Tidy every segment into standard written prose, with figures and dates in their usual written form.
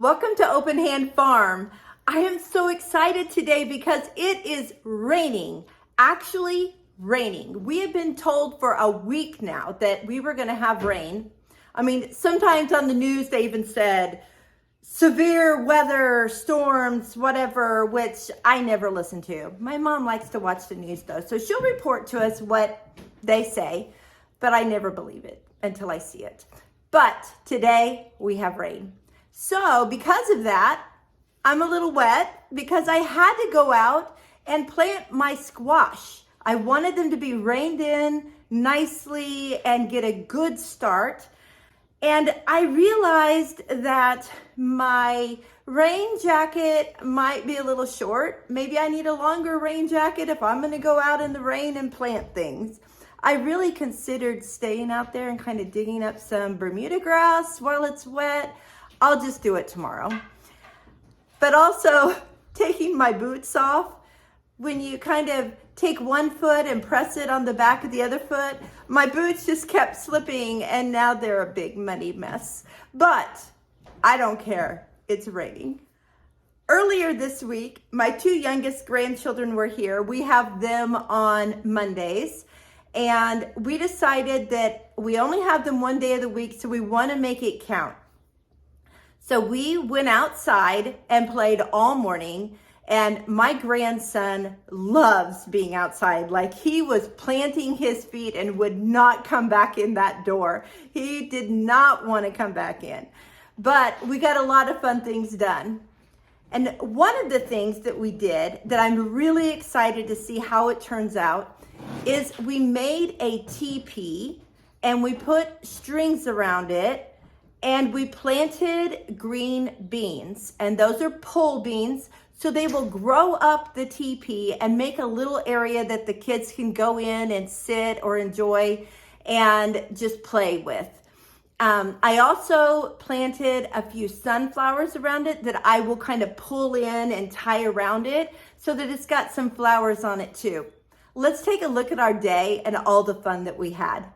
Welcome to Open Hand Farm. I am so excited today because it is raining, actually raining. We have been told for a week now that we were going to have rain. I mean, sometimes on the news they even said severe weather, storms, whatever, which I never listen to. My mom likes to watch the news though, so she'll report to us what they say, but I never believe it until I see it. But today we have rain. So because of that, I'm a little wet because I had to go out and plant my squash. I wanted them to be reined in nicely and get a good start. And I realized that my rain jacket might be a little short. Maybe I need a longer rain jacket if I'm going to go out in the rain and plant things. I really considered staying out there and kind of digging up some Bermuda grass while it's wet. I'll just do it tomorrow. But also taking my boots off, when you kind of take one foot and press it on the back of the other foot, my boots just kept slipping and now they're a big muddy mess. But I don't care, it's raining. Earlier this week, my two youngest grandchildren were here. We have them on Mondays. And we decided that we only have them one day of the week, so we want to make it count. So we went outside and played all morning, and my grandson loves being outside. Like, he was planting his feet and would not come back in that door. He did not want to come back in. But we got a lot of fun things done. And one of the things that we did that I'm really excited to see how it turns out is we made a teepee and we put strings around it. And we planted green beans, and those are pole beans, so they will grow up the teepee and make a little area that the kids can go in and sit or enjoy and just play with. I also planted a few sunflowers around it that I will kind of pull in and tie around it so that it's got some flowers on it too. Let's take a look at our day and all the fun that we had.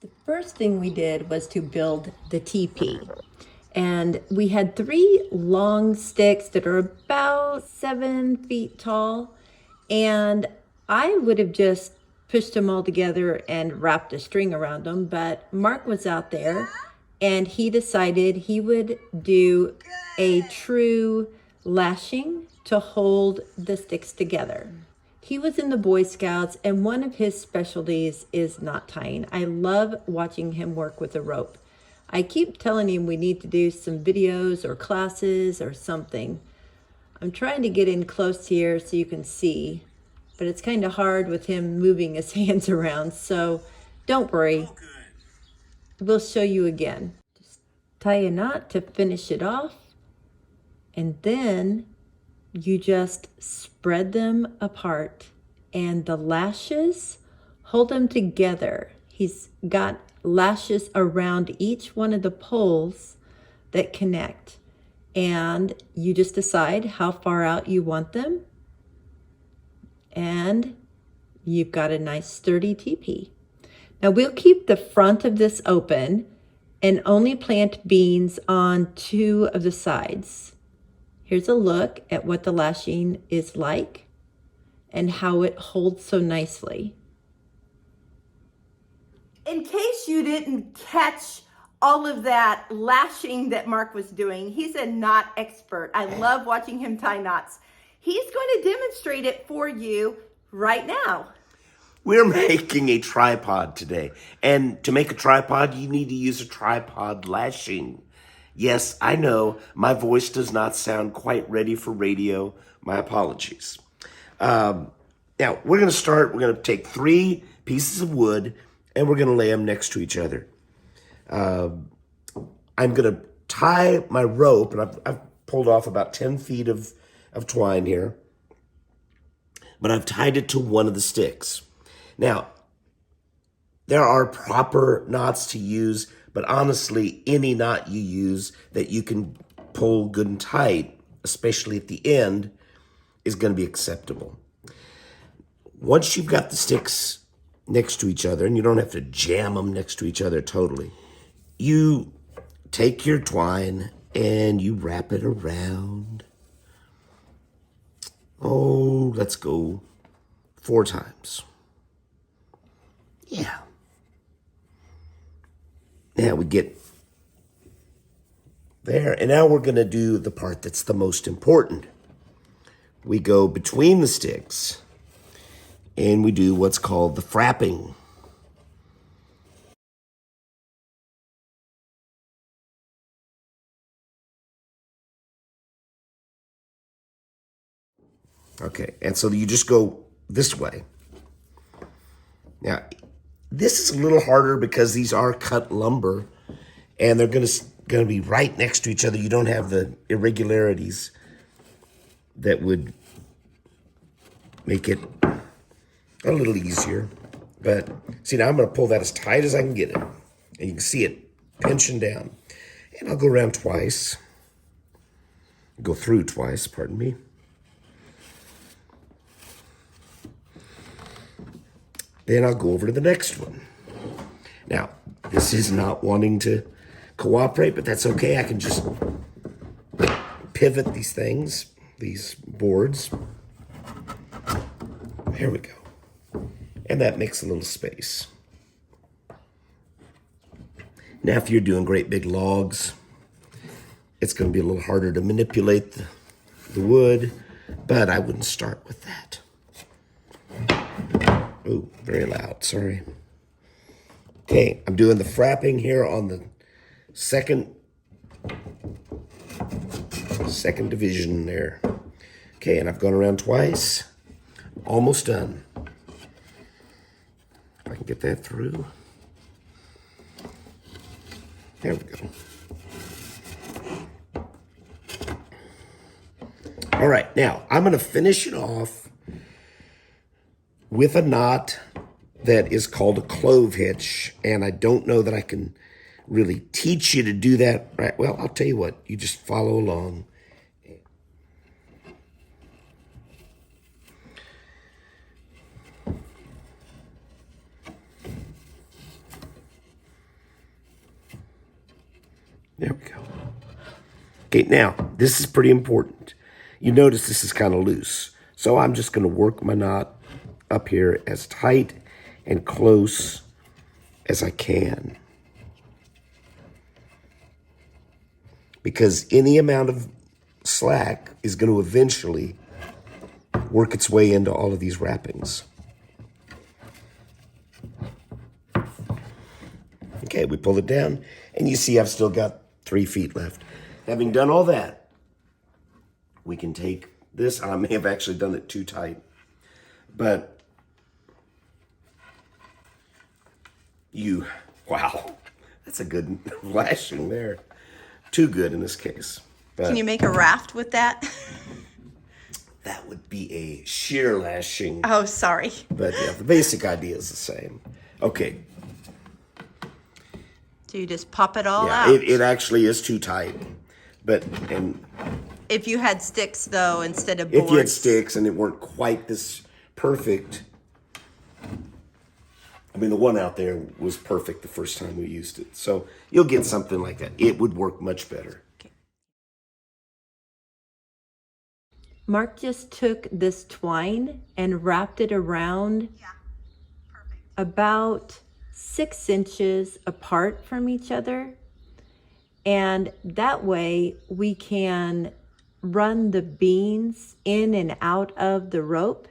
The first thing we did was to build the teepee. And we had 3 long sticks that are about 7 feet tall. And I would have just pushed them all together and wrapped a string around them. But Mark was out there and he decided he would do a true lashing to hold the sticks together. He was in the Boy Scouts, and one of his specialties is knot tying. I love watching him work with a rope. I keep telling him we need to do some videos or classes or something. I'm trying to get in close here so you can see, but it's kind of hard with him moving his hands around, so don't worry. We'll show you again. Just tie a knot to finish it off, and then you just spread them apart, and the lashes hold them together. He's got lashes around each one of the poles that connect, and you just decide how far out you want them, and you've got a nice sturdy teepee. Now we'll keep the front of this open and only plant beans on 2 of the sides. Here's a look at what the lashing is like and how it holds so nicely. In case you didn't catch all of that lashing that Mark was doing, he's a knot expert. I love watching him tie knots. He's going to demonstrate it for you right now. We're making a tripod today. And to make a tripod, you need to use a tripod lashing. Yes, I know my voice does not sound quite ready for radio. My apologies. Now, we're going to start. We're going to take 3 pieces of wood and we're going to lay them next to each other. I'm going to tie my rope, and I've pulled off about 10 feet of twine here, but I've tied it to one of the sticks. Now, there are proper knots to use, but honestly, any knot you use that you can pull good and tight, especially at the end, is going to be acceptable. Once you've got the sticks next to each other, and you don't have to jam them next to each other totally. You take your twine and you wrap it around. Oh, let's go 4 times. Yeah. Now we get there, and now we're going to do the part that's the most important. We go between the sticks, and we do what's called the frapping. Okay, and so you just go this way. Now, this is a little harder because these are cut lumber, and they're going to be right next to each other. You don't have the irregularities that would make it a little easier. But see, now I'm going to pull that as tight as I can get it, and you can see it pinching down. And I'll go around twice. Go through twice, pardon me. Then I'll go over to the next one. Now, this is not wanting to cooperate, but that's okay. I can just pivot these things, these boards. There we go. And that makes a little space. Now, if you're doing great big logs, it's going to be a little harder to manipulate the wood, but I wouldn't start with that. Oh, very loud, sorry. Okay, I'm doing the frapping here on the second division there. Okay, and I've gone around twice. Almost done. If I can get that through. There we go. All right, now I'm going to finish it off with a knot that is called a clove hitch, and I don't know that I can really teach you to do that right. Well, I'll tell you what, you just follow along. There we go. Okay, now, this is pretty important. You notice this is kind of loose, so I'm just going to work my knot up here as tight and close as I can. Because any amount of slack is going to eventually work its way into all of these wrappings. Okay, we pull it down, and you see I've still got 3 feet left. Having done all that, we can take this. I may have actually done it too tight, but wow, that's a good lashing there. Too good in this case. But Can you make a raft with that? that would be a sheer lashing. Oh, sorry. But yeah, the basic idea is the same. Okay. So you just pop it all Yeah, out. it actually is too tight. But, and If you had sticks, though, instead of boards. if you had sticks and it weren't quite this perfect, I mean, the one out there was perfect the first time we used it. So you'll get something like that. It would work much better. Okay. Mark just took this twine and wrapped it around about 6 inches apart from each other. And that way we can run the beans in and out of the rope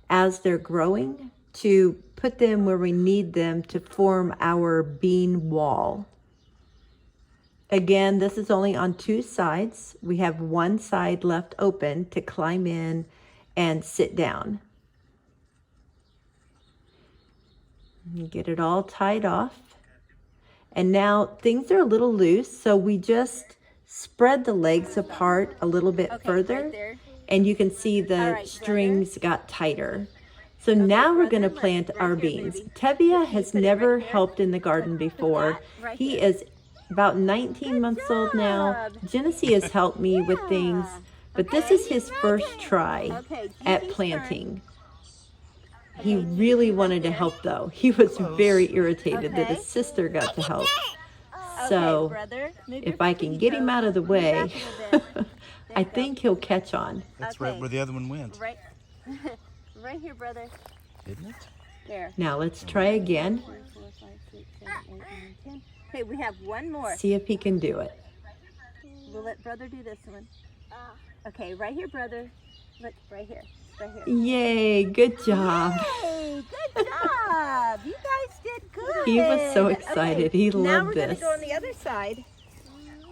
as they're growing to put them where we need them to form our bean wall. Again, this is only on 2 sides. We have 1 side left open to climb in and sit down. You get it all tied off. And now things are a little loose, so we just spread the legs apart a little bit further, right and you can see the strings got tighter. So now we're going to plant our beans. Tevia has never helped in the garden before. He is about 19 months old now. Genesee has helped me with things, but this is his first try at planting. He really wanted to help though. He was very irritated that his sister got to help. So if I can get him out of the way, I think he'll catch on. That's right where the other one went. Right, right here, brother. Isn't it? There. Now let's try again. 4, 5, 6, 7, 8, 9, 10. Okay, we have one more. See if he can do it. We'll let brother do this one. Okay, right here, brother. Look, right here. Right here. Yay, good job. Hey, good job. You guys did good. He was so excited. Okay, He now loved we're going this. to go on the other side.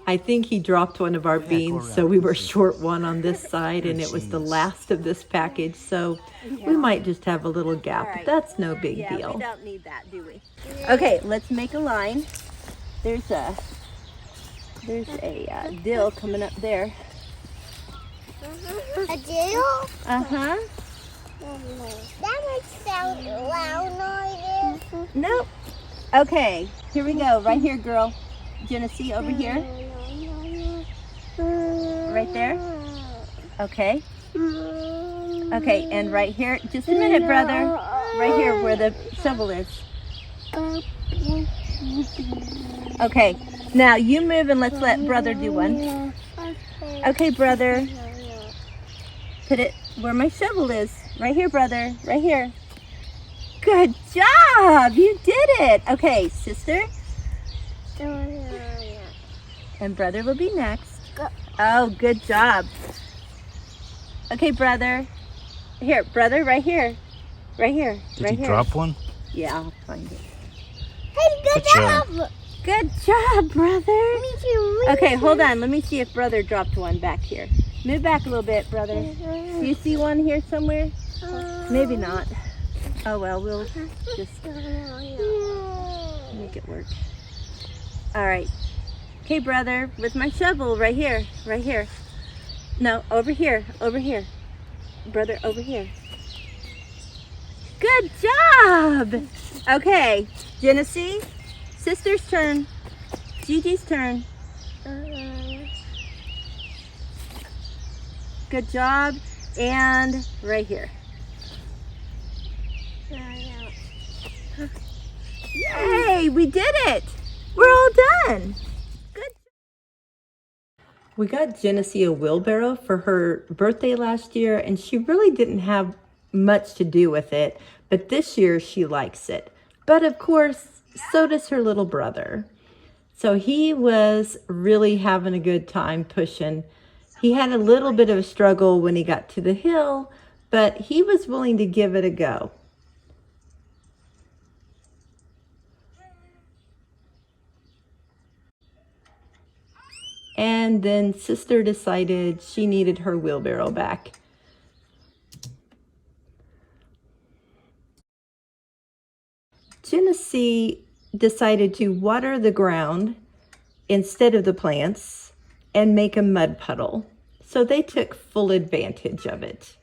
I think he dropped one of our beans, so we were short one on this side, and it was the last of this package, so we might just have a little gap, but that's no big Yeah, deal. we don't need that, do we? Okay, let's make a line. There's a dill coming up there. A dill? Uh-huh. That makes sound loud noises. Nope. Okay, here we go. Right here, girl. Genesee, over here. Right there. Okay. Okay, and right here. Just a minute, brother. Right here where the shovel is. Okay. Now you move and let's let brother do one. Okay, brother. Put it where my shovel is. Right here, brother. Right here. Good job. You did it. Okay, sister. And brother will be next. Oh, good job. Okay, brother. Here, brother, right here. Right here. Did right you here. drop one? Yeah, I'll find it. Hey, good job. job. Good job, brother. Me too. Okay, hold on. Let me see if brother dropped one back here. Move back a little bit, brother. Do you see one here somewhere? Maybe not. Oh, well, we'll just make it work. All right. Okay, brother, with my shovel right here, right here. No, over here, over here. Brother, over here. Good job. Okay, Genesee, sister's turn. Gigi's turn. Good job. And right here. Yay, we did it. We're all done. Good. We got Genesee a wheelbarrow for her birthday last year, and she really didn't have much to do with it, but this year she likes it. But of course, so does her little brother. So he was really having a good time pushing. He had a little bit of a struggle when he got to the hill, but he was willing to give it a go. And then sister decided she needed her wheelbarrow back. Genesee decided to water the ground instead of the plants and make a mud puddle. So they took full advantage of it.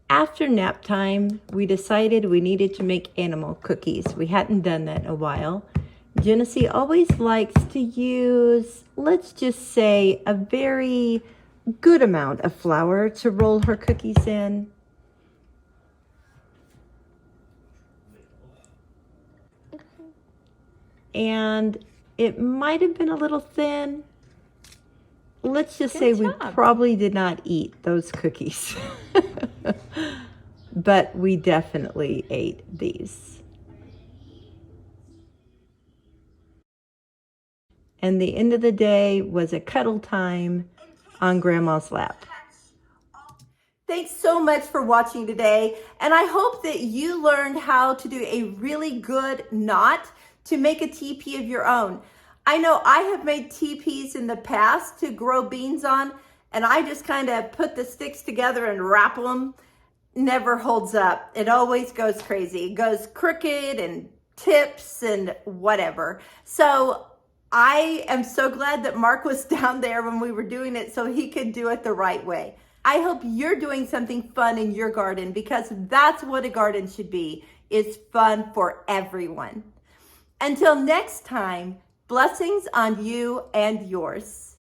After nap time, we decided we needed to make animal cookies. We hadn't done that in a while. Genesee always likes to use, let's just say, a very good amount of flour to roll her cookies in. And it might have been a little thin. Let's just say we probably did not eat those cookies. But we definitely ate these. And the end of the day was a cuddle time on Grandma's lap. Thanks so much for watching today, and I hope that you learned how to do a really good knot to make a teepee of your own. I know I have made teepees in the past to grow beans on, and I just kind of put the sticks together and wrap them. never holds up. It always goes crazy. It goes crooked and tips and whatever. So I am so glad that Mark was down there when we were doing it so he could do it the right way. I hope you're doing something fun in your garden, because that's what a garden should be. It's fun for everyone. Until next time, blessings on you and yours.